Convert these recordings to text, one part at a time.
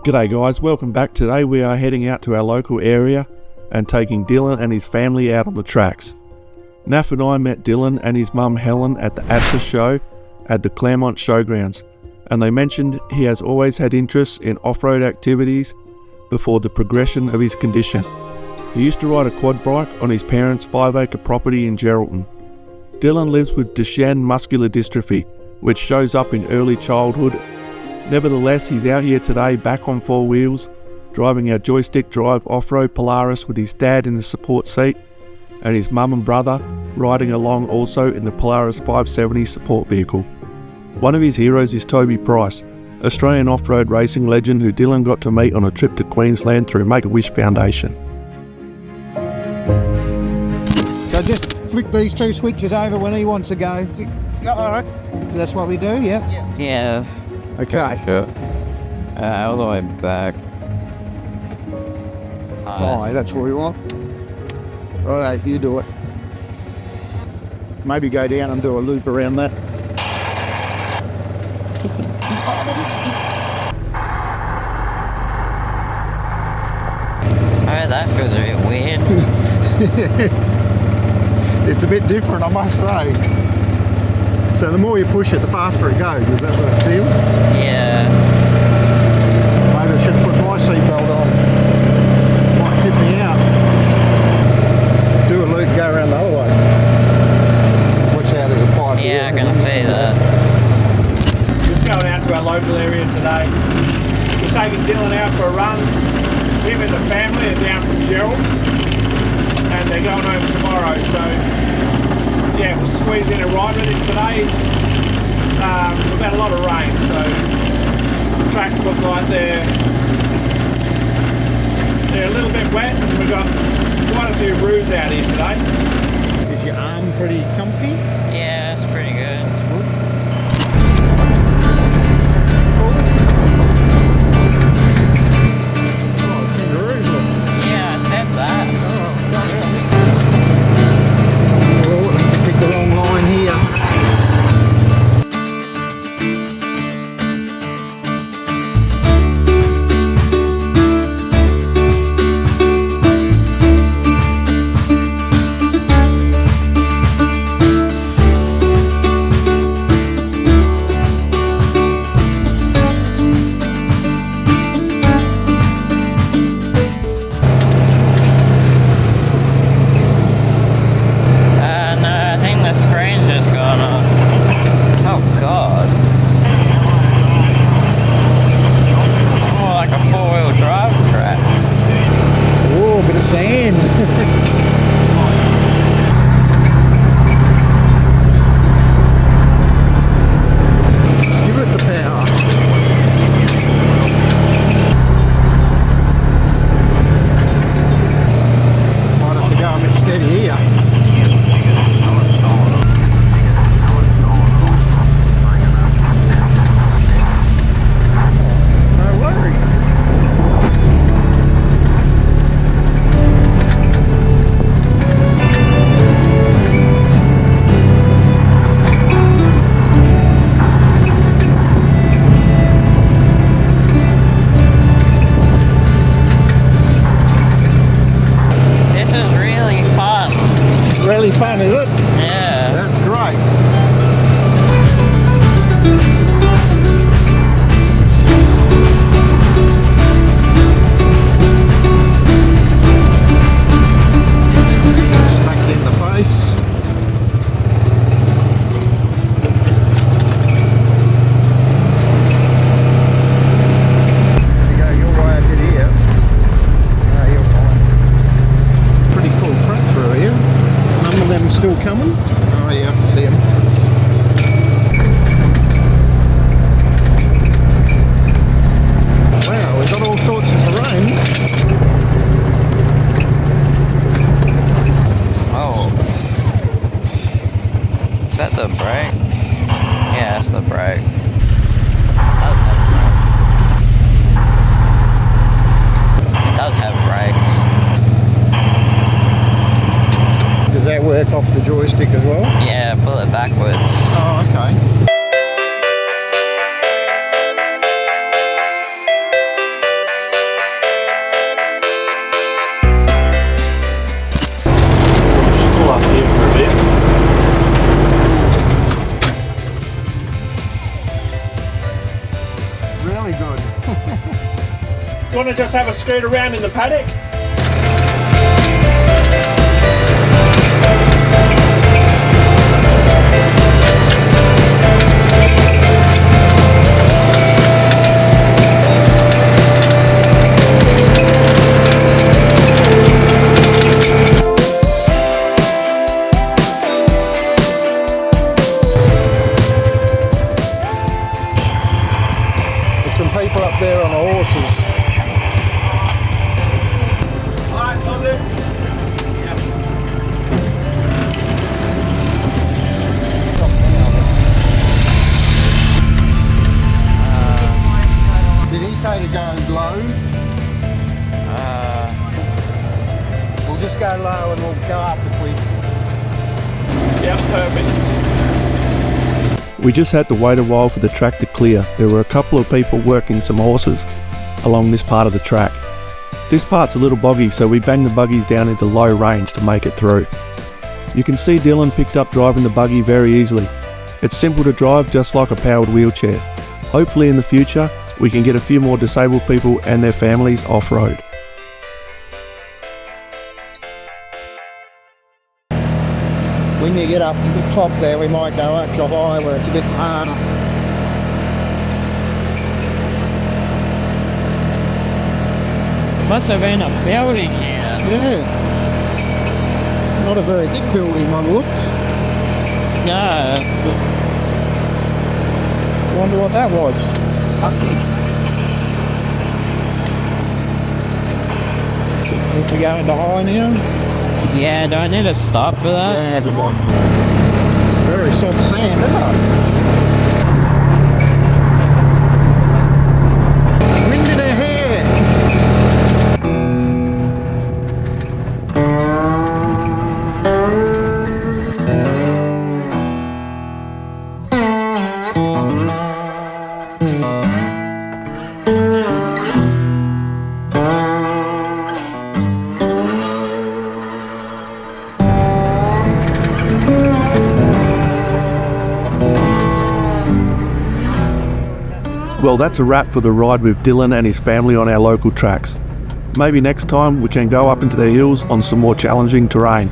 G'day guys, welcome back. Today we are heading out to our local area and taking Dylan and his family out on the tracks. Naff and I met Dylan and his mum Helen at the ATSA show at the Claremont Showgrounds, and they mentioned he has always had interest in off-road activities before the progression of his condition. He used to ride a quad bike on his parents' 5-acre property in Geraldton. Dylan lives with Duchenne muscular dystrophy, which shows up in early childhood. Nevertheless, he's out here today back on 4 wheels, driving our Joystick Drive off-road Polaris with his dad in the support seat and his mum and brother riding along also in the Polaris 570 support vehicle. One of his heroes is Toby Price, Australian off-road racing legend who Dylan got to meet on a trip to Queensland through Make-A-Wish Foundation. So just flick these 2 switches over when he wants to go. Yeah, all right. That's what we do, yeah? Yeah. Okay. Sure. All the way back. Right, that's what we want. All right, you do it. Maybe go down and do a loop around that. Oh, that feels a bit weird. It's a bit different, I must say. So the more you push it, the faster it goes. Is that what I feel? Yeah. Maybe I should put my seatbelt on. Might tip me out. Do a loop, go around the other way. Watch out, there's a pipe here. Yeah, I can see that. Just going out to our local area today. We're taking Dylan out for a run. Him and the family are down from Gerald and they're going home tomorrow, so yeah, we'll squeeze in a ride with him today. We've had a lot of rain, so the tracks look like they're a little bit wet, and we've got quite a few roofs out here today. Is your arm pretty comfy? Yeah, it's pretty good. That's good. Oh, kangaroos look. Yeah, I said that. Pick the wrong line here. Sand. Give it the power. Might have to go a bit steady here. No worries. Really fun, is it? Yeah. That's great. Smack in the face. There you go, your way out here. You're fine. Pretty cool track through here. Some of them still coming. Oh yeah, I can see them. Wow, we've got all sorts of terrain. Oh. Is that the brake? Yeah, that's the brake. It does have brakes. Does that work off the joystick as well? Yeah, pull it backwards. Oh, okay. want to just have a scoot around in the paddock? There's some people up there on the horses. Did he say to go low? We'll just go low and we'll go up if we... Yeah, perfect. We just had to wait a while for the track to clear. There were a couple of people working some horses along this part of the track. This part's a little boggy, so we banged the buggies down into low range to make it through. You can see Dylan picked up driving the buggy very easily. It's simple to drive, just like a powered wheelchair. Hopefully in the future we can get a few more disabled people and their families off-road. When you get up to the top there, we might go up to high where it's a bit harder. Must have been a building here. Yeah. Not a very big building by the looks. No. Wonder what that was. If we go into high now? Yeah, do I need to stop for that? Yeah, it's very soft sand, isn't it? Wind in her hair. Well, that's a wrap for the ride with Dylan and his family on our local tracks. Maybe next time we can go up into the hills on some more challenging terrain.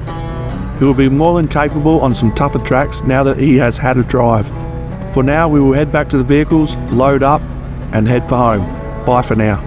He will be more than capable on some tougher tracks now that he has had a drive. For now, we will head back to the vehicles, load up, and head for home. Bye for now.